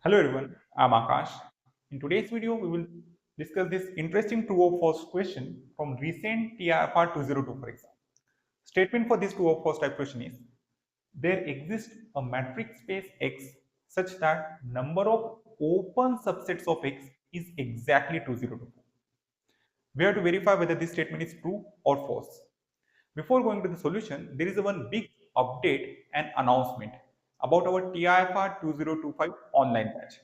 Hello everyone, I'm Akash. In today's video, we will discuss this interesting true or false question from recent TIFR 2024 exam. Statement for this true or false type question is, there exists a metric space X such that number of open subsets of X is exactly 2024. We have to verify whether this statement is true or false. Before going to the solution, there is one big update and announcement about our TIFR 2025 online batch.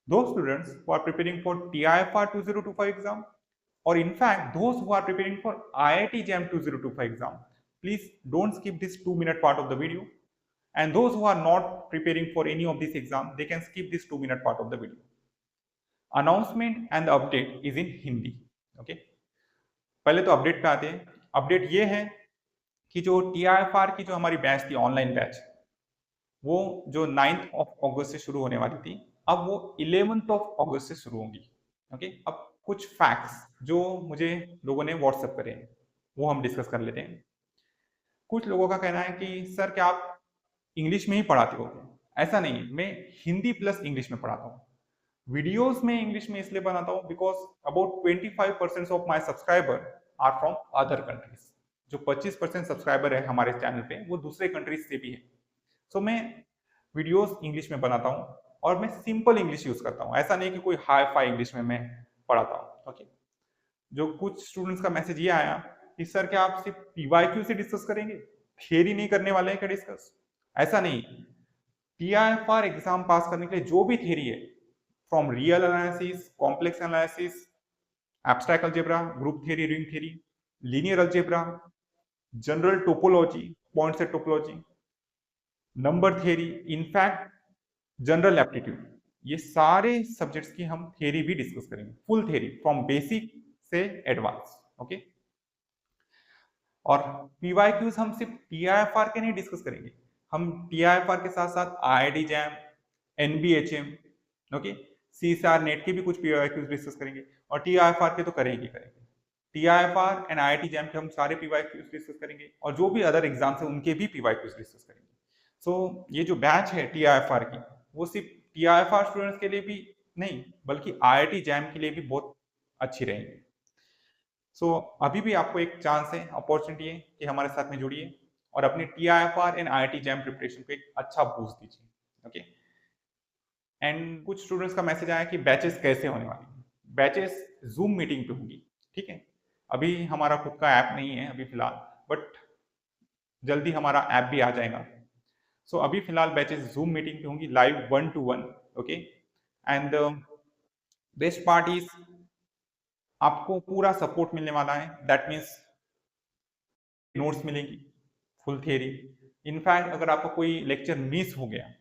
Those students who are preparing for TIFR 2025 exam, or in fact those who are preparing for IIT JAM 2025 exam, please don't skip this 2-minute part of the video. And those who are not preparing for any of this exam, they can skip this 2-minute part of the video. Announcement and the update is in Hindi. Okay. पहले तो update पे आते हैं. Update ये है कि जो TIFR की जो हमारी बैच थी, ऑनलाइन बैच, वो जो 9th अगस्त से शुरू होने वाली थी, अब वो 11th अगस्त से शुरू होंगी. ओके. अब कुछ फैक्ट्स जो मुझे लोगों ने व्हाट्सएप करे हैं वो हम डिस्कस कर लेते हैं. कुछ लोगों का कहना है कि सर क्या आप इंग्लिश में ही पढ़ाते हो? ऐसा नहीं, मैं हिंदी प्लस इंग्लिश में पढ़ाता हूँ. वीडियोस में इंग्लिश में इसलिए बनाता हूँ because about 25% of my subscriber are from other countries. जो 25% सब्सक्राइबर है हमारे चैनल पे वो दूसरे कंट्रीज से भी है. सो मैं वीडियोस इंग्लिश में बनाता हूँ और मैं सिंपल इंग्लिश यूज करता हूँ. ऐसा नहीं कि कोई हाई फाई इंग्लिश में मैं पढ़ाता हूँ. ओके. जो कुछ स्टूडेंट्स का मैसेज ये आया कि सर क्या आप सिर्फ पीवाईक्यू से डिस्कस करेंगे, थियरी नहीं करने वाले हैं क्या डिस्कस? ऐसा नहीं. टीआईएफआर एग्जाम पास करने के लिए जो भी थियरी है, from real analysis, complex analysis, abstract algebra, group theory, ring theory, linear algebra, general topology, point set topology, number theory, in fact general aptitude, ये सारे सब्जेक्ट्स की हम थियरी भी डिस्कस करेंगे. फुल थियरी फ्रॉम बेसिक से advance. Okay. और PYQs हम सिर्फ टीआईएफआर के नहीं डिस्कस करेंगे, हम टीआईएफआर के साथ साथ IIT jam, NBHM, okay, CSIR net के भी कुछ पीवाईक्यूज डिस्कस करेंगे. और टीआईएफआर के तो करेंगे. टीआईएफआर एंड आईआईटी जैम के हम सारे पीवाईक्यूज डिस्कस करेंगे और जो भी अदर एग्जाम्स है उनके भी पीवाईक्यूज डिस्कस करेंगे. सो ये जो बैच है टीआईएफआर की, वो सिर्फ टीआईएफआर स्टूडेंट्स के लिए भी नहीं बल्कि आईआईटी जैम के लिए भी बहुत अच्छी रहेंगी. सो अभी भी आपको एक चांस है, अपॉर्चुनिटी है कि हमारे साथ में जुड़िए और अपने TIFR and IIT jam preparation को एक अच्छा बूस्ट दीजिए. ओके. एंड कुछ स्टूडेंट्स का मैसेज आया कि बैचेस कैसे होने वाली है. बैचेस जूम मीटिंग पे होंगी. ठीक है. अभी हमारा खुद का ऐप नहीं है अभी फिलहाल, बट जल्दी हमारा ऐप भी आ जाएगा. सो अभी फिलहाल बैचेस जूम मीटिंग पे होंगी, live 1-to-1. Okay. And best part is आपको पूरा सपोर्ट मिलने वाला है. दैट मीन्स नोट्स मिलेंगी, फुल थियरी. इनफैक्ट अगर आपको कोई लेक्चर मिस हो गया,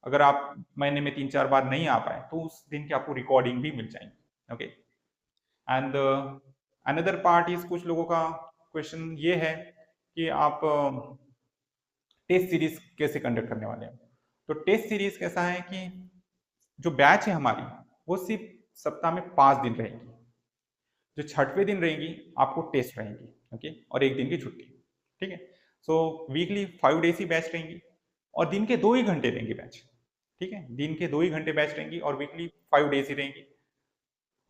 अगर आप महीने में 3-4 बार नहीं आ पाए, तो उस दिन की आपको रिकॉर्डिंग भी मिल जाएंगी. Okay. And another part is कुछ लोगों का क्वेश्चन ये है कि आप टेस्ट सीरीज कैसे कंडक्ट करने वाले हैं. तो टेस्ट सीरीज कैसा है कि जो बैच है हमारी वो सिर्फ सप्ताह में 5 दिन रहेगी. जो 6वें दिन रहेंगी आपको टेस्ट रहेंगी. ओके. और 1 दिन की छुट्टी. ठीक है. सो वीकली 5 डेज ही बैच रहेंगी और दिन के 2 ही घंटे रहेंगी बैच. ठीक है. दिन के 2 ही घंटे बैच रहेंगी और वीकली 5 डेज ही रहेंगी.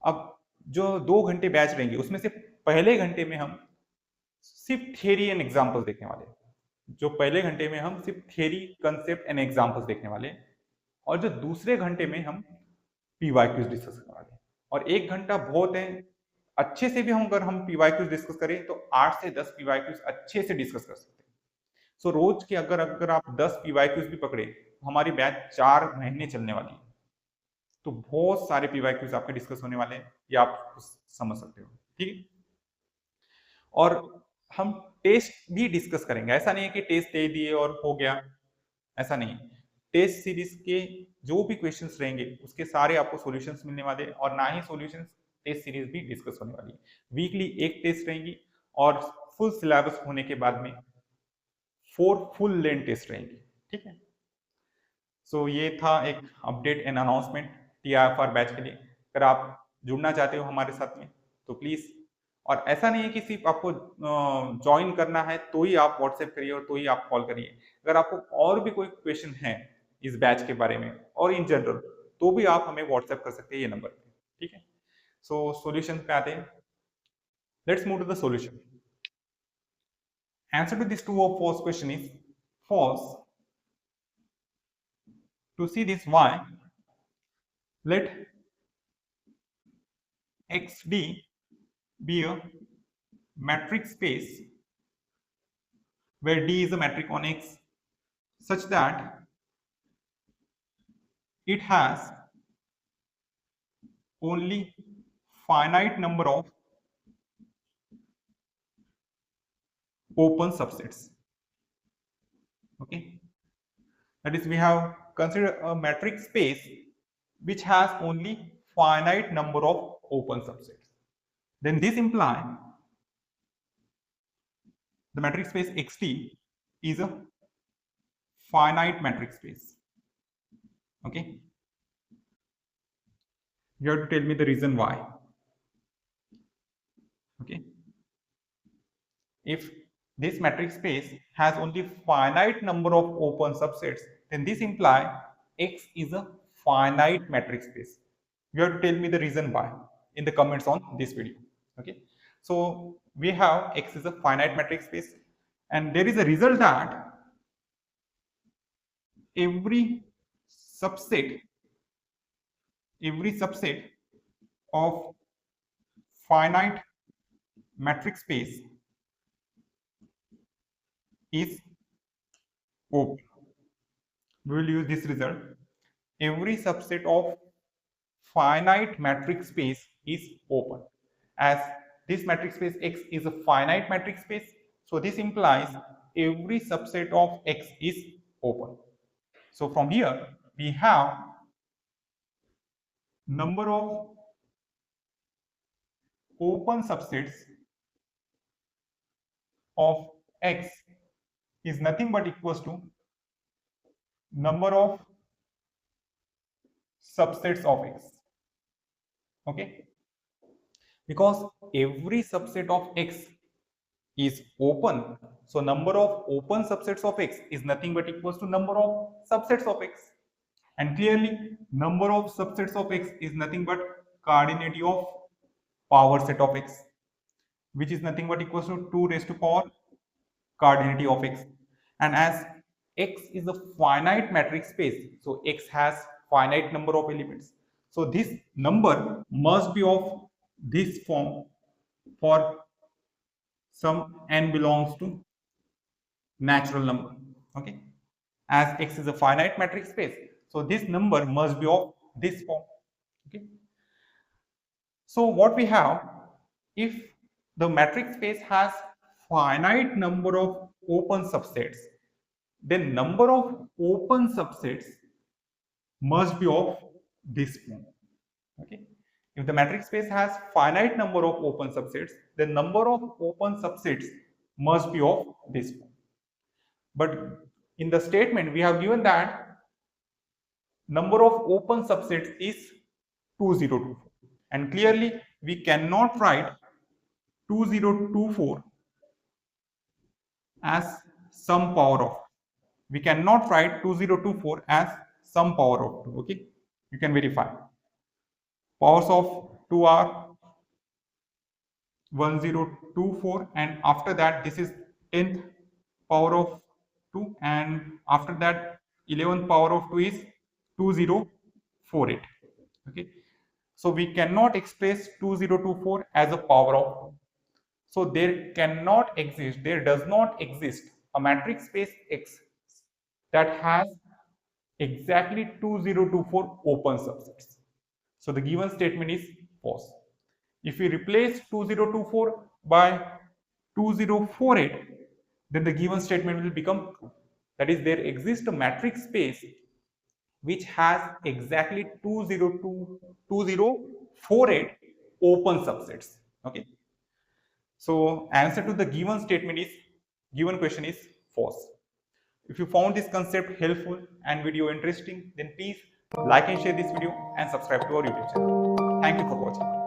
अब जो 2 घंटे बैच रहेंगी उसमें से पहले घंटे में हम सिर्फ थियरी एंड एग्जाम्पल्स देखने वाले हैं. जो पहले घंटे में हम सिर्फ थियरी, कंसेप्ट एंड एग्जाम्पल्स देखने वाले हैं और जो दूसरे घंटे में हम पीवाईक्यूज डिस्कस करने वाले हैं. और 1 घंटा बहुत है. अच्छे से भी हम अगर हम पीवाईक्यूज डिस्कस करें तो 8 से 10 पीवाईक्यूज अच्छे से डिस्कस कर सकते हैं. सो रोज के अगर आप 10 पीवाईक्यूज भी पकड़े तो हमारी बैच 4 महीने चलने वाली है. तो बहुत सारे पीवाईक्यूज आपके डिस्कस होने वाले हैं, ये आप समझ सकते हो. ठीक है. और हम टेस्ट भी डिस्कस करेंगे. ऐसा नहीं है कि टेस्ट दे दिए और हो गया, ऐसा नहीं. टेस्ट सीरीज के जो भी क्वेश्चंस रहेंगे उसके सारे आपको सॉल्यूशंस मिलने वाले हैं और ना ही सॉल्यूशंस, टेस्ट सीरीज भी डिस्कस होने वाली है. वीकली 1 टेस्ट रहेंगी और फुल सिलेबस होने के बाद में 4 फुल लेंथ टेस्ट रहेंगी. ठीक है. सो ये था एक update and announcement TIFR batch के लिए. अगर आप जुड़ना चाहते हो हमारे साथ में तो प्लीज. और ऐसा नहीं है कि सिर्फ आपको ज्वाइन करना है तो ही आप व्हाट्सएप करिए और तो ही आप कॉल करिए. अगर आपको और भी कोई क्वेश्चन है इस बैच के बारे में और इन जनरल, तो भी आप हमें व्हाट्सएप कर सकते हैं ये नंबर पे, ठीक है। सो सॉल्यूशन पे आते हैं। Let's move to the solution. Answer to this true or false question is false. To see this y, let xd be a metric space where d is a metric on x such that it has only finite number of open subsets. Okay, that is, we have considered a metric space which has only finite number of open subsets. Then this implies the metric space xt is a finite metric space. Okay, you have to tell me the reason why. Okay, if this metric space has only finite number of open subsets, then this implies X is a finite metric space. You have to tell me the reason why in the comments on this video. Okay, so we have X is a finite metric space, and there is a result that every subset of finite metric space is open. We will use this result. Every subset of finite metric space is open. As this metric space X is a finite metric space, so this implies every subset of X is open. So from here we have number of open subsets of X is nothing but equals to number of subsets of X. Okay, because every subset of X is open, so number of open subsets of X is nothing but equals to number of subsets of X, and clearly number of subsets of X is nothing but cardinality of power set of X, which is nothing but equals to 2 raised to power cardinality of X. And as X is a finite metric space, so X has finite number of elements, so this number must be of this form for some n belongs to natural number. Okay, as X is a finite metric space, so this number must be of this form. Okay, so what we have, if the metric space has finite number of open subsets, then number of open subsets must be of this form. Okay, if the metric space has finite number of open subsets, then number of open subsets must be of this form. But in the statement we have given that number of open subsets is 2024, and clearly we cannot write 2024 as some power of, we cannot write 2024 as some power of 2. Okay, you can verify. Powers of 2 are 1024, and after that this is 10th power of 2, and after that 11th power of 2 is 2048. Okay, so we cannot express 2024 as a power of 2. So there does not exist a metric space X that has exactly 2024 open subsets. So the given statement is false. If we replace 2024 by 2048, then the given statement will become true. That is, there exists a metric space which has exactly 2048 open subsets. Okay, so answer to the given question is false. If you found this concept helpful and video interesting, then please like and share this video and subscribe to our YouTube channel. Thank you for watching.